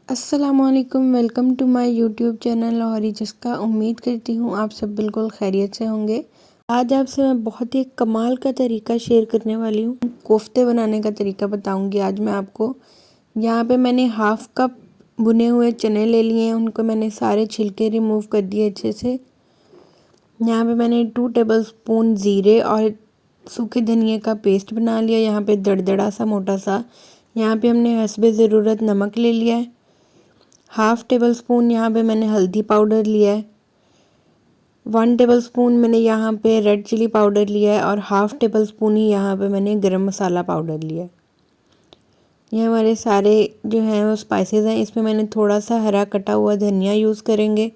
अस्सलामुअलैकुम, welcome to my YouTube channel Lahori जिसका। उम्मीद करती हूँ आप सब बिल्कुल खैरियत से होंगे। आज आपसे मैं बहुत ही कमाल का तरीका शेयर करने वाली हूँ। कोफ्ते बनाने का तरीका बताऊँगी आज मैं आपको। यहाँ पे मैंने हाफ कप भुने हुए चने ले लिए हैं, उनको मैंने सारे छिलके रिमूव कर दिए अच्छे से। यहाँ पे मैंने 2 टेबलस्पून ज़ीरे और सूखे धनिए का पेस्ट बना लिया, यहाँ पे दरदरा सा मोटा सा। यहाँ पे हमने हस्बे ज़रूरत नमक ले लिया है। हाफ़ टेबल स्पून यहाँ पे मैंने हल्दी पाउडर लिया है। 1 टेबल स्पून मैंने यहाँ पे रेड चिली पाउडर लिया है और हाफ़ टेबल स्पून ही यहाँ पे मैंने गरम मसाला पाउडर लिया है। ये हमारे सारे जो हैं वो स्पाइसेस हैं। इसमें मैंने थोड़ा सा हरा कटा हुआ धनिया यूज़ करेंगे।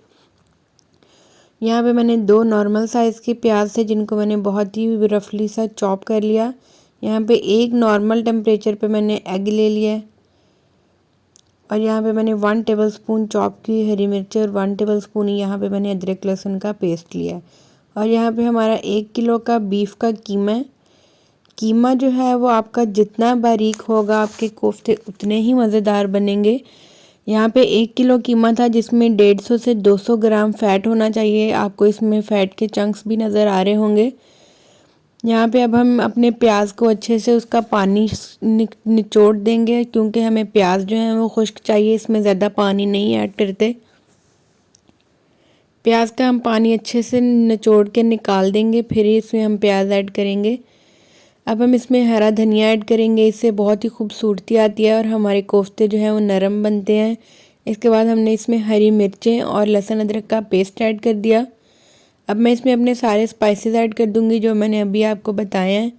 यहाँ पे मैंने 2 नॉर्मल साइज़ के प्याज थे जिनको मैंने बहुत ही रफली सा चॉप कर लिया। यहाँ पे 1 नॉर्मल टेम्परेचर पे मैंने एग ले लिया है और यहाँ पे मैंने 1 टेबलस्पून चॉप की हरी मिर्च और 1 टेबलस्पून ही यहाँ पे मैंने अदरक लहसुन का पेस्ट लिया है। और यहाँ पे हमारा 1 किलो का बीफ का कीमा है। कीमा जो है वो आपका जितना बारीक होगा आपके कोफ्ते उतने ही मज़ेदार बनेंगे। यहाँ पे 1 किलो कीमा था जिसमें 150 से 200 ग्राम फ़ैट होना चाहिए। आपको इसमें फ़ैट के चंक्स भी नज़र आ रहे होंगे। यहाँ पे अब हम अपने प्याज को अच्छे से उसका पानी निचोड़ देंगे, क्योंकि हमें प्याज जो है वो खुश्क चाहिए, इसमें ज़्यादा पानी नहीं ऐड करते। प्याज का हम पानी अच्छे से निचोड़ के निकाल देंगे, फिर इसमें हम प्याज ऐड करेंगे। अब हम इसमें हरा धनिया ऐड करेंगे, इससे बहुत ही खूबसूरती आती है और हमारे कोफ्ते जो हैं वो नरम बनते हैं। इसके बाद हमने इसमें हरी मिर्चें और लहसुन अदरक का पेस्ट ऐड कर दिया। अब मैं इसमें अपने सारे स्पाइसेस ऐड कर दूंगी जो मैंने अभी आपको बताए हैं।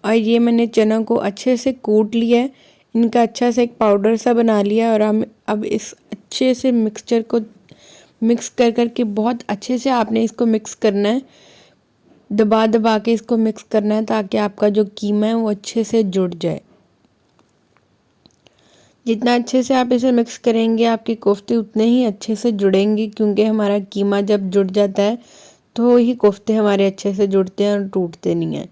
और ये मैंने चना को अच्छे से कूट लिया है, इनका अच्छा से एक पाउडर सा बना लिया। और हम अब इस अच्छे से मिक्सचर को मिक्स कर कर के बहुत अच्छे से आपने इसको मिक्स करना है, दबा दबा के इसको मिक्स करना है ताकि आपका जो कीमा है वो अच्छे से जुड़ जाए। जितना अच्छे से आप इसे मिक्स करेंगे आपके कोफ्ते उतने ही अच्छे से जुड़ेंगे, क्योंकि हमारा कीमा जब जुड़ जाता है तो ही कोफ्ते हमारे अच्छे से जुड़ते हैं और टूटते नहीं हैं।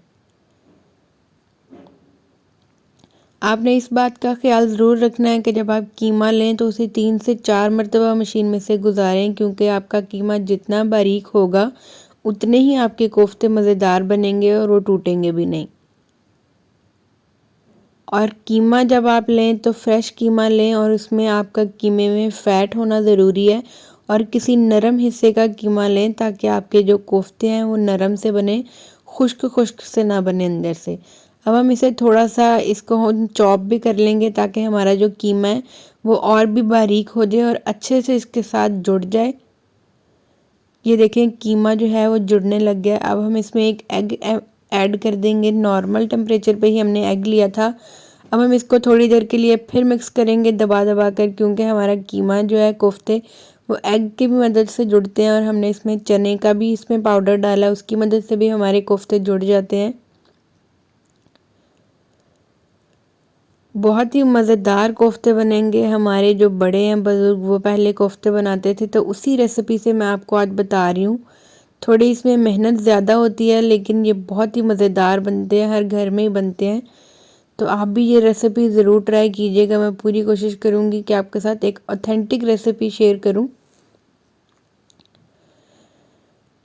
आपने इस बात का ख्याल ज़रूर रखना है कि जब आप कीमा लें तो उसे 3 से 4 मरतबा मशीन में से गुजारें, क्योंकि आपका कीमा जितना बारीक होगा उतने ही आपके कोफ्ते मज़ेदार बनेंगे और वो टूटेंगे भी नहीं। और कीमा जब आप लें तो फ्रेश कीमा लें और उसमें आपका कीमे में फ़ैट होना ज़रूरी है। और किसी नरम हिस्से का कीमा लें ताकि आपके जो कोफ्ते हैं वो नरम से बने, खुश्क खुश्क से ना बने अंदर से। अब हम इसे थोड़ा सा इसको हम चॉप भी कर लेंगे ताकि हमारा जो कीमा है वो और भी बारीक हो जाए और अच्छे से इसके साथ जुड़ जाए। ये देखें कीमा जो है वो जुड़ने लग गया। अब हम इसमें एक एग ऐड कर देंगे। नॉर्मल टेम्परेचर पे ही हमने एग लिया था। अब हम इसको थोड़ी देर के लिए फिर मिक्स करेंगे दबा दबा कर, क्योंकि हमारा कीमा जो है कोफ्ते वो एग की भी मदद से जुड़ते हैं और हमने इसमें चने का भी इसमें पाउडर डाला, उसकी मदद से भी हमारे कोफ्ते जुड़ जाते हैं। बहुत ही मज़ेदार कोफ्ते बनेंगे। हमारे जो बड़े हैं बुज़ुर्ग वो पहले कोफ्ते बनाते थे, तो उसी रेसिपी से मैं आपको आज बता रही हूँ। थोड़ी इसमें मेहनत ज़्यादा होती है लेकिन ये बहुत ही मज़ेदार बनते हैं, हर घर में ही बनते हैं। तो आप भी ये रेसिपी ज़रूर ट्राई कीजिएगा। मैं पूरी कोशिश करूँगी कि आपके साथ एक ऑथेंटिक रेसिपी शेयर करूँ।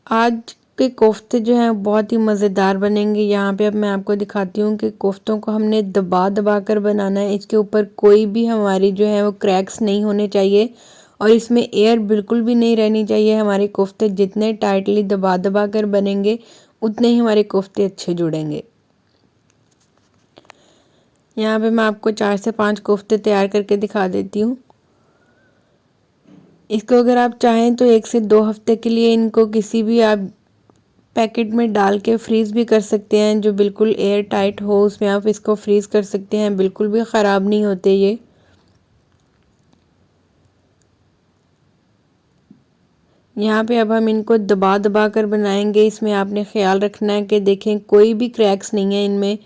आज के कोफ्ते जो हैं बहुत ही मज़ेदार बनेंगे। यहाँ पे अब मैं आपको दिखाती हूँ कि कोफ्तों को हमने दबा दबा कर बनाना है। इसके ऊपर कोई भी हमारी जो है वो क्रैक्स नहीं होने चाहिए और इसमें एयर बिल्कुल भी नहीं रहनी चाहिए। हमारे कोफ्ते जितने टाइटली दबा दबा कर बनेंगे उतने ही हमारे कोफ्ते अच्छे जुड़ेंगे। यहाँ पे मैं आपको 4 से 5 कोफ्ते तैयार करके दिखा देती हूँ। इसको अगर आप चाहें तो 1 से 2 हफ्ते के लिए इनको किसी भी आप पैकेट में डाल के फ्रीज़ भी कर सकते हैं, जो बिल्कुल एयर टाइट हो उसमें आप इसको फ्रीज़ कर सकते हैं, बिल्कुल भी ख़राब नहीं होते ये। यहाँ पे अब हम इनको दबा दबा कर बनाएंगे। इसमें आपने ख्याल रखना है कि देखें कोई भी क्रैक्स नहीं है इनमें।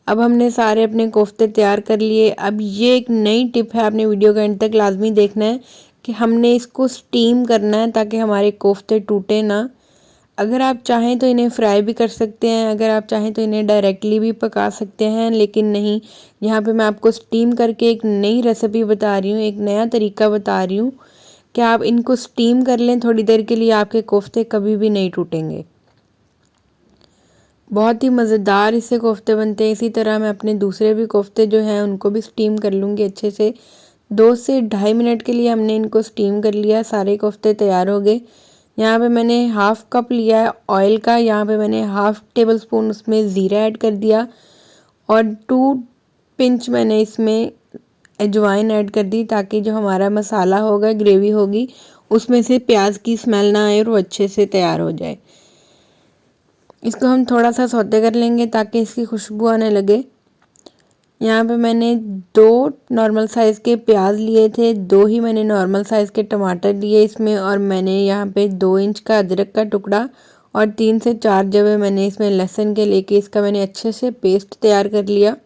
अब हमने सारे अपने कोफ्ते तैयार कर लिए। अब ये एक नई टिप है, आपने वीडियो का एंड तक लाजमी देखना है कि हमने इसको स्टीम करना है ताकि हमारे कोफ्ते टूटे ना। अगर आप चाहें तो इन्हें फ्राई भी कर सकते हैं, अगर आप चाहें तो इन्हें डायरेक्टली भी पका सकते हैं, लेकिन नहीं, यहाँ पे मैं आपको स्टीम करके एक नई रेसिपी बता रही हूँ, एक नया तरीका बता रही हूँ कि आप इनको स्टीम कर लें थोड़ी देर के लिए, आपके कोफ्ते कभी भी नहीं टूटेंगे। बहुत ही मज़ेदार इससे कोफ्ते बनते हैं। इसी तरह मैं अपने दूसरे भी कोफ्ते जो हैं उनको भी स्टीम कर लूँगी अच्छे से। 2 से ढाई मिनट के लिए हमने इनको स्टीम कर लिया, सारे कोफ्ते तैयार हो गए। यहाँ पे मैंने हाफ़ कप लिया है ऑयल का, यहाँ पे मैंने हाफ़ टेबल स्पून उसमें ज़ीरा ऐड कर दिया और 2 पिंच मैंने इसमें अजवाइन ऐड कर दी, ताकि जो हमारा मसाला होगा, ग्रेवी होगी, उसमें से प्याज की स्मेल ना आए और वो अच्छे से तैयार हो जाए। इसको हम थोड़ा सा सौते कर लेंगे ताकि इसकी खुशबू आने लगे। यहाँ पे मैंने 2 नॉर्मल साइज़ के प्याज लिए थे, 2 ही मैंने नॉर्मल साइज़ के टमाटर लिए इसमें, और मैंने यहाँ पे 2 इंच का अदरक का टुकड़ा और 3 से 4 जवे मैंने इसमें लहसुन के लेके इसका मैंने अच्छे से पेस्ट तैयार कर लिया।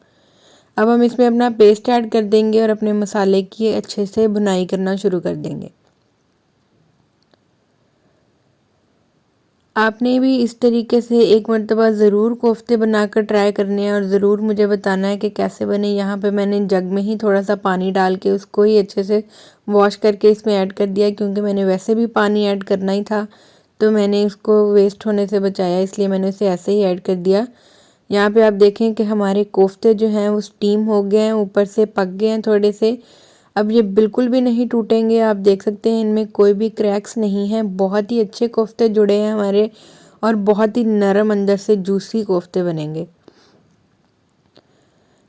अब हम इसमें अपना पेस्ट ऐड कर देंगे और अपने मसाले की अच्छे से भुनाई करना शुरू कर देंगे। आपने भी इस तरीके से एक मर्तबा ज़रूर कोफ्ते बनाकर ट्राई करने हैं और ज़रूर मुझे बताना है कि कैसे बने। यहाँ पे मैंने जग में ही थोड़ा सा पानी डाल के उसको ही अच्छे से वॉश करके इसमें ऐड कर दिया, क्योंकि मैंने वैसे भी पानी ऐड करना ही था, तो मैंने उसको वेस्ट होने से बचाया, इसलिए मैंने उसे ऐसे ही ऐड कर दिया। यहाँ पे आप देखें कि हमारे कोफ्ते जो हैं वो स्टीम हो गए हैं, ऊपर से पक गए हैं थोड़े से। अब ये बिल्कुल भी नहीं टूटेंगे, आप देख सकते हैं इनमें कोई भी क्रैक्स नहीं है। बहुत ही अच्छे कोफ्ते जुड़े हैं हमारे और बहुत ही नरम अंदर से जूसी कोफ्ते बनेंगे।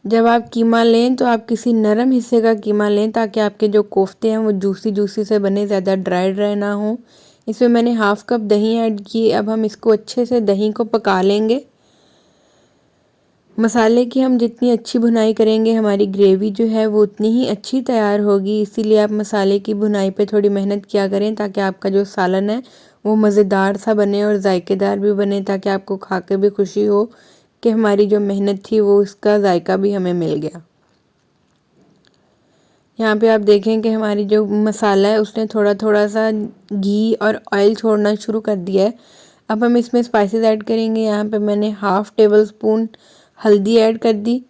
जब आप कीमा लें तो आप किसी नरम हिस्से का कीमा लें, ताकि आपके जो कोफ्ते हैं वो जूसी जूसी से बने, ज़्यादा ड्राई ड्राई ना हो। इसमें मैंने हाफ़ कप दही ऐड की। अब हम इसको अच्छे से दही को पका लेंगे। मसाले की हम जितनी अच्छी भुनाई करेंगे, हमारी ग्रेवी जो है वो उतनी ही अच्छी तैयार होगी। इसीलिए आप मसाले की भुनाई पे थोड़ी मेहनत किया करें, ताकि आपका जो सालन है वो मज़ेदार सा बने और जायकेदार भी बने, ताकि आपको खा के भी खुशी हो कि हमारी जो मेहनत थी वो उसका जायका भी हमें मिल गया। यहाँ पे आप देखें कि हमारी जो मसाला है उसने थोड़ा थोड़ा सा घी और ऑयल छोड़ना शुरू कर दिया है। अब हम इसमें स्पाइसेस ऐड करेंगे। यहाँ पे मैंने हाफ़ टेबल स्पून हल्दी ऐड कर दी।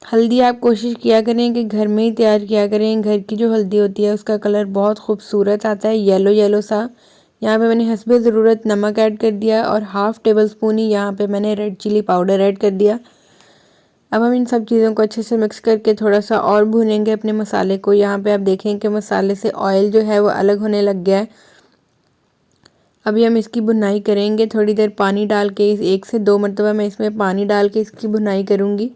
हल्दी आप कोशिश किया करें कि घर में ही तैयार किया करें। घर की जो हल्दी होती है उसका कलर बहुत खूबसूरत आता है, येलो येलो सा। यहाँ पे मैंने हस्बे ज़रूरत नमक ऐड कर दिया और हाफ़ टेबल स्पून ही यहाँ पे मैंने रेड चिली पाउडर ऐड कर दिया। अब हम इन सब चीज़ों को अच्छे से मिक्स करके थोड़ा सा और भूनेंगे अपने मसाले को। यहाँ पे आप देखें कि मसाले से ऑयल जो है वो अलग होने लग गया है। अभी हम इसकी भुनाई करेंगे थोड़ी देर पानी डाल के। 1 से 2 मरतबा मैं इसमें पानी डाल के इसकी भुनाई करूँगी।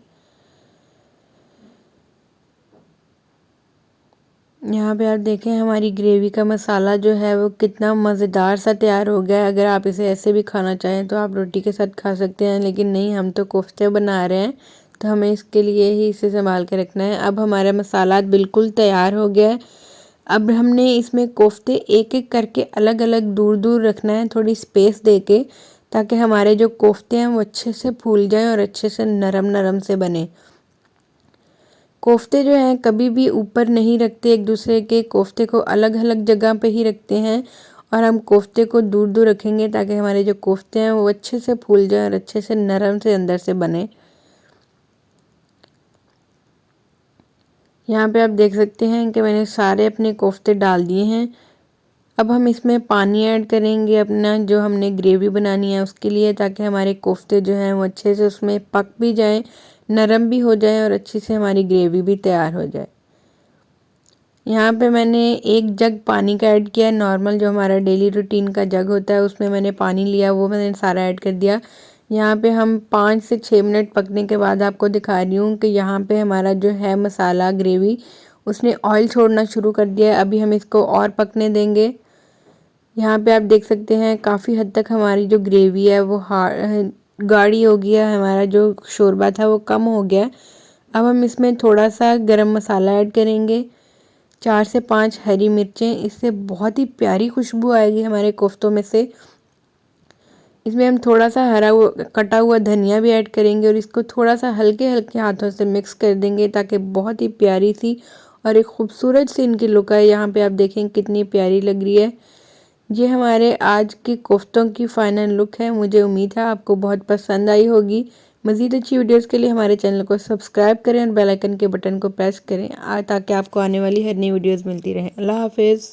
यहाँ पे आप देखें हमारी ग्रेवी का मसाला जो है वो कितना मज़ेदार सा तैयार हो गया है। अगर आप इसे ऐसे भी खाना चाहें तो आप रोटी के साथ खा सकते हैं, लेकिन नहीं, हम तो कोफ्ते बना रहे हैं तो हमें इसके लिए ही इसे संभाल के रखना है। अब हमारा मसाला बिल्कुल तैयार हो गया है। अब हमने इसमें कोफ्ते एक एक करके अलग अलग दूर दूर रखना है, थोड़ी स्पेस दे के, ताकि हमारे जो कोफ्ते हैं वो अच्छे से फूल जाएं और अच्छे से नरम नरम से बने। कोफ्ते जो हैं कभी भी ऊपर नहीं रखते एक दूसरे के, कोफ्ते को अलग अलग जगह पे ही रखते हैं। और हम कोफ्ते को दूर दूर रखेंगे ताकि हमारे जो कोफ्ते हैं वो अच्छे से फूल जाएं और अच्छे से नरम से अंदर से बने। यहाँ पे आप देख सकते हैं कि मैंने सारे अपने कोफ्ते डाल दिए हैं। अब हम इसमें पानी ऐड करेंगे अपना, जो हमने ग्रेवी बनानी है उसके लिए, ताकि हमारे कोफ्ते जो हैं वो अच्छे से उसमें पक भी जाएं, नरम भी हो जाएं और अच्छी से हमारी ग्रेवी भी तैयार हो जाए। यहाँ पे मैंने 1 जग पानी का ऐड किया है, नॉर्मल जो हमारा डेली रूटीन का जग होता है उसमें मैंने पानी लिया, वो मैंने सारा ऐड कर दिया। यहाँ पे हम 5 से 6 मिनट पकने के बाद आपको दिखा रही हूँ कि यहाँ पे हमारा जो है मसाला ग्रेवी उसने ऑयल छोड़ना शुरू कर दिया है। अभी हम इसको और पकने देंगे। यहाँ पे आप देख सकते हैं काफ़ी हद तक हमारी जो ग्रेवी है वो गाढ़ी हो गया है, हमारा जो शोरबा था वो कम हो गया। अब हम इसमें थोड़ा सा गरम मसाला ऐड करेंगे, 4 से 5 हरी मिर्चें, इससे बहुत ही प्यारी खुशबू आएगी हमारे कोफ्तों में से। इसमें हम थोड़ा सा कटा हुआ धनिया भी ऐड करेंगे और इसको थोड़ा सा हल्के हल्के हाथों से मिक्स कर देंगे, ताकि बहुत ही प्यारी सी और एक खूबसूरत सी इनकी लुक आए। यहाँ पे आप देखें कितनी प्यारी लग रही है। ये हमारे आज की कोफ्तों की फाइनल लुक है। मुझे उम्मीद है आपको बहुत पसंद आई होगी। मज़ीद अच्छी वीडियोस के लिए हमारे चैनल को सब्सक्राइब करें और बेल आइकन के बटन को प्रेस करें ताकि आपको आने वाली हर नई वीडियोस मिलती रहें। अल्लाह हाफिज़।